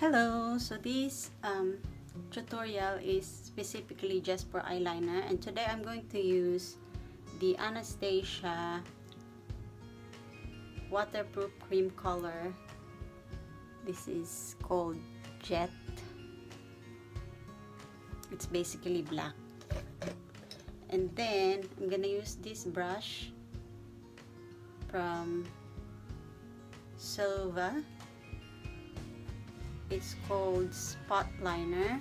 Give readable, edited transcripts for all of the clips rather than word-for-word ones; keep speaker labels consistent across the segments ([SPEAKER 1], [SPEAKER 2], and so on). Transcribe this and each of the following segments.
[SPEAKER 1] Hello, so this tutorial is specifically just for eyeliner, and today I'm going to use the Anastasia waterproof cream color. This is called Jet. It's basically black. And then I'm gonna use this brush from Silva. It's called Spot Liner.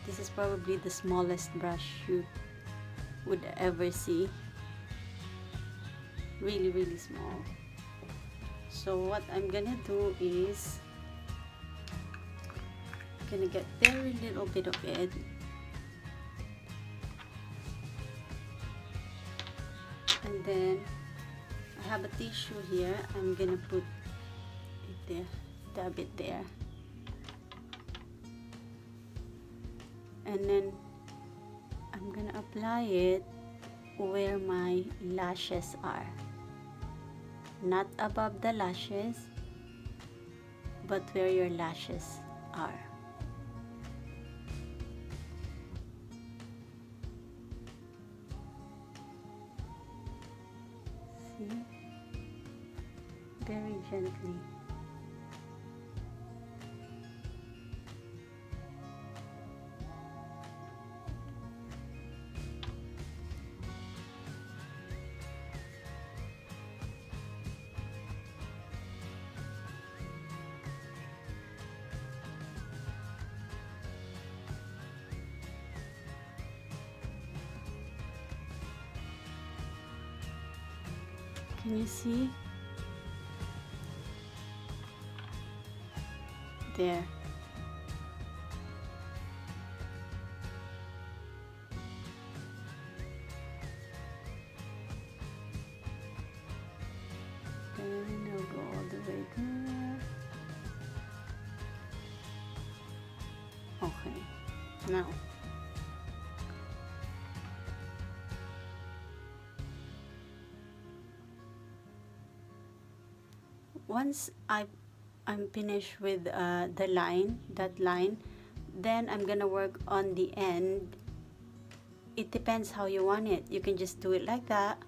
[SPEAKER 1] This is probably the smallest brush you would ever see. Really small. So what I'm gonna do is I'm gonna get very little bit of it, and then I have a tissue here. I'm gonna put it there, dab it there, and then I'm gonna apply it where my lashes are, not above the lashes, but where your lashes are. See? Very gently. Can you see? There. Then I'll go all the way there. Okay. Now. Once I'm finished with that line, then I'm gonna work on the end. It depends how you want it. You can just do it like that.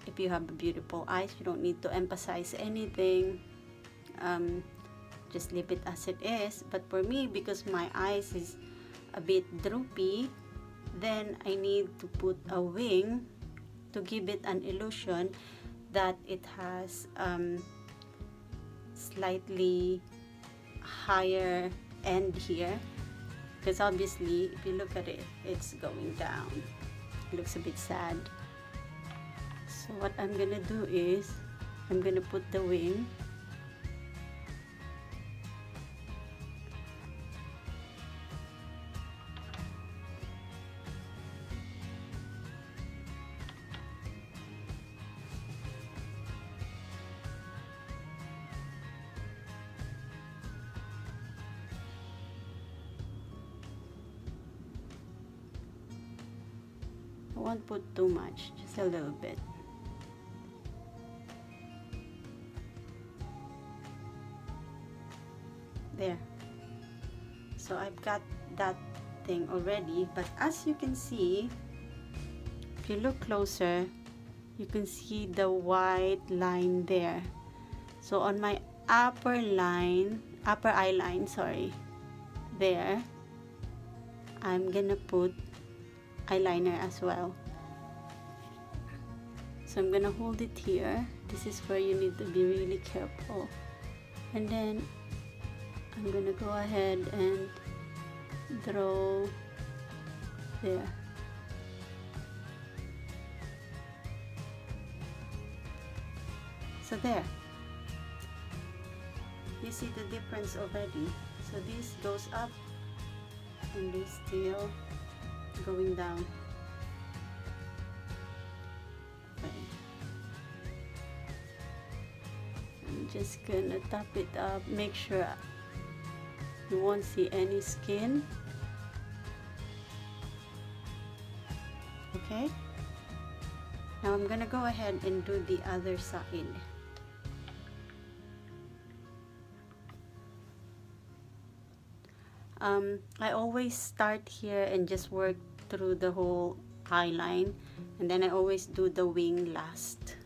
[SPEAKER 1] If you have beautiful eyes, you don't need to emphasize anything. Just leave it as it is. But for me, because my eyes is a bit droopy, then I need to put a wing to give it an illusion that it has slightly higher end here, because obviously if you look at it, it's going down. It looks a bit sad. So what I'm gonna do is I'm gonna put the wing. I won't put too much, just a little bit. There. So I've got that thing already, but as you can see, if you look closer, you can see the white line there. So on my upper eye line, sorry, there, I'm gonna put eyeliner as well. So I'm gonna hold it here. This is where you need to be really careful. And then I'm gonna go ahead and draw there. So there. You see the difference already. So this goes up and this still going down. Okay. I'm just gonna tap it up, make sure you won't see any skin. Okay, now I'm gonna go ahead and do the other side. I always start here and just work through the whole eye line, and then I always do the wing last.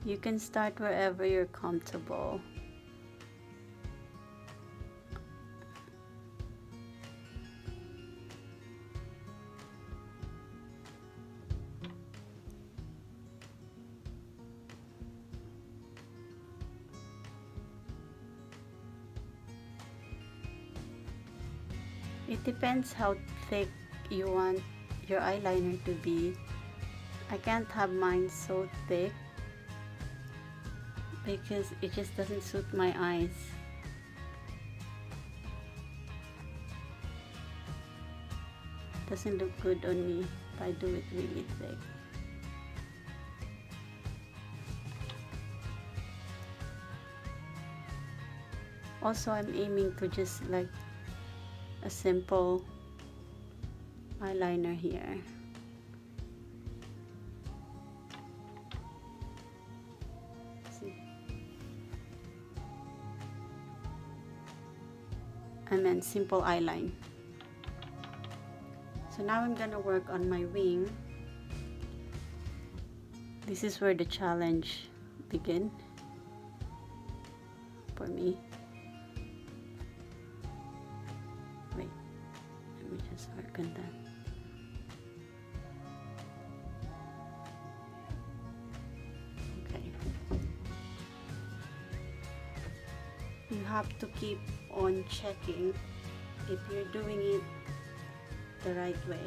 [SPEAKER 1] You can start wherever you're comfortable. It depends how thick you want your eyeliner to be. I can't have mine so thick because it just doesn't suit my eyes. Doesn't look good on me if I do it really thick. Also, I'm aiming to just like a simple eyeliner here. See? I meant simple eyeline. So now I'm gonna work on my wing. This is where the challenge begins for me. Wait, let me just work on that. Okay. You have to keep on checking if you're doing it the right way.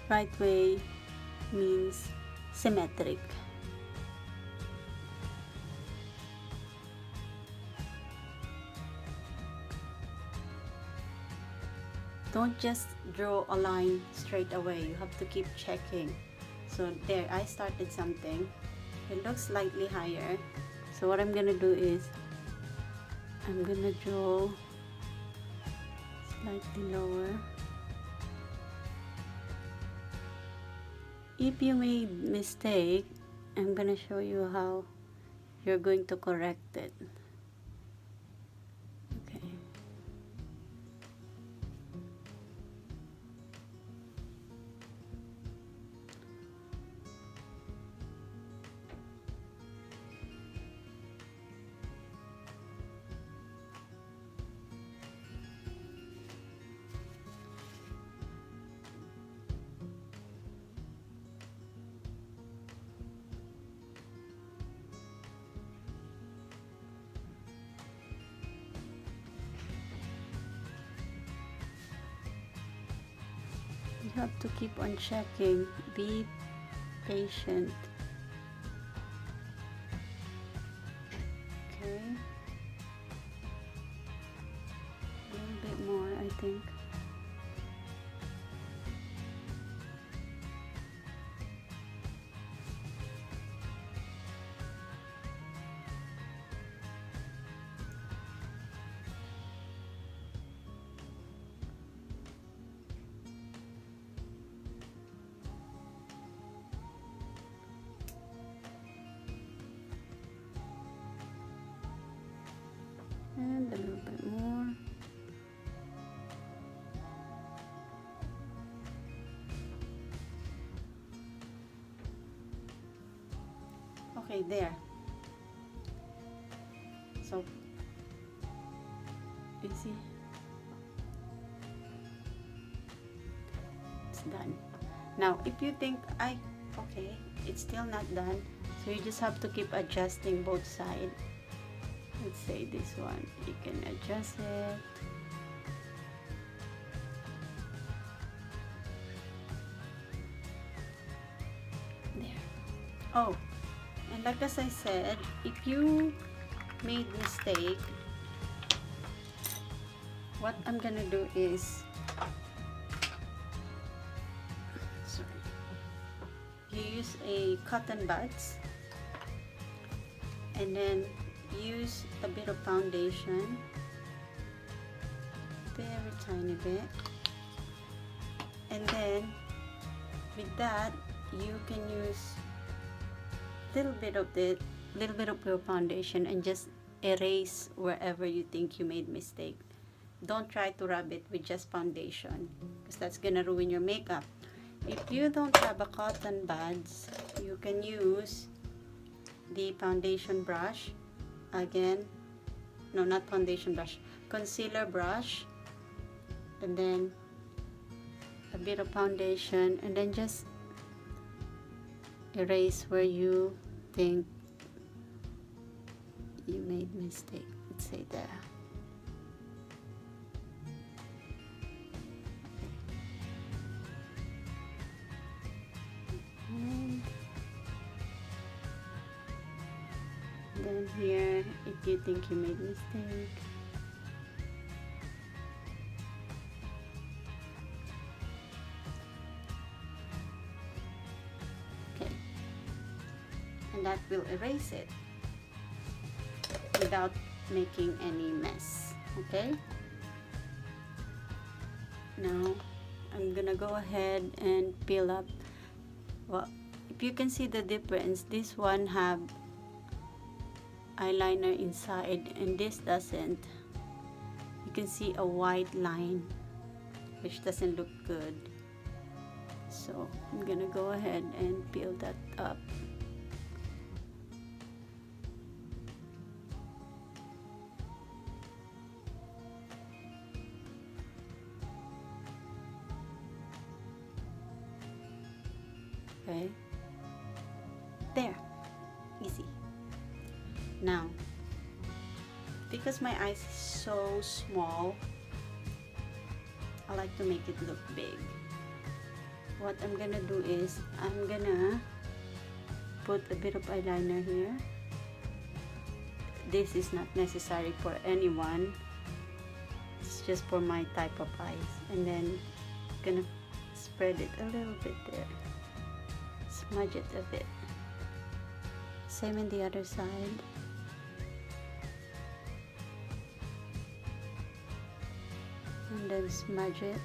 [SPEAKER 1] Right way means symmetric. Don't just draw a line straight away. You have to keep checking. So there, I started something. It looks slightly higher. So what I'm gonna do is I'm gonna draw slightly lower. If you made mistake, I'm gonna show you how you're going to correct it. Okay. You have to keep on checking. Be patient. Okay. A little bit more, I think. And a little bit more. Okay, there. So, you see? It's done. Now, if you think, okay, it's still not done, so you just have to keep adjusting both sides. Let's say this one, you can adjust it. There. Oh, and like as I said, if you made mistake, what I'm gonna do is, sorry, you use a cotton buds and then use a bit of foundation, very tiny bit, and then with that you can use little bit of your foundation and just erase wherever you think you made mistake. Don't try to rub it with just foundation because that's gonna ruin your makeup. If you don't have a cotton buds, you can use the foundation brush. Again, no, not foundation brush, concealer brush, and then a bit of foundation, and then just erase where you think you made mistake. Let's say there. And then here, if you think you made mistake, okay, and that will erase it without making any mess. Okay, now I'm gonna go ahead and peel up. Well, if you can see the difference, this one have eyeliner inside and this doesn't. You can see a white line which doesn't look good, so I'm gonna go ahead and peel that up. Okay, there, easy. Now, because my eyes is so small, I like to make it look big. What I'm gonna do is, I'm gonna put a bit of eyeliner here. This is not necessary for anyone. It's just for my type of eyes. And then, gonna spread it a little bit there. Smudge it a bit. Same in the other side. And then smudge it.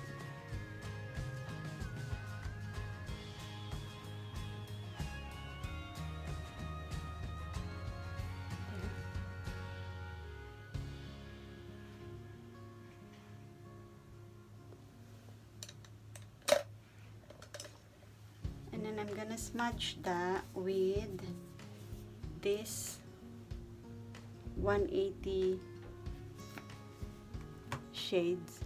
[SPEAKER 1] And then I'm gonna smudge that with this 180 shades.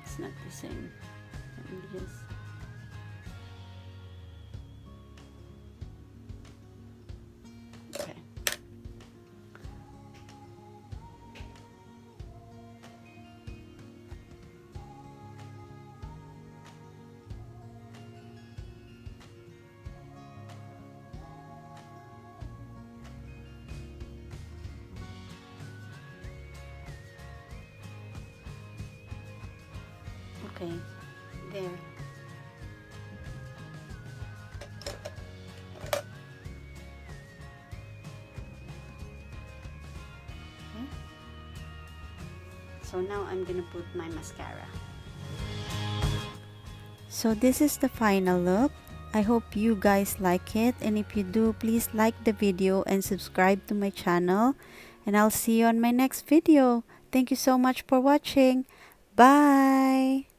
[SPEAKER 1] It's not the same. Let me just okay, there. Okay. So now I'm gonna put my mascara. So this is the final look. I hope you guys like it, and if you do, please like the video and subscribe to my channel, and I'll see you on my next video. Thank you so much for watching. Bye!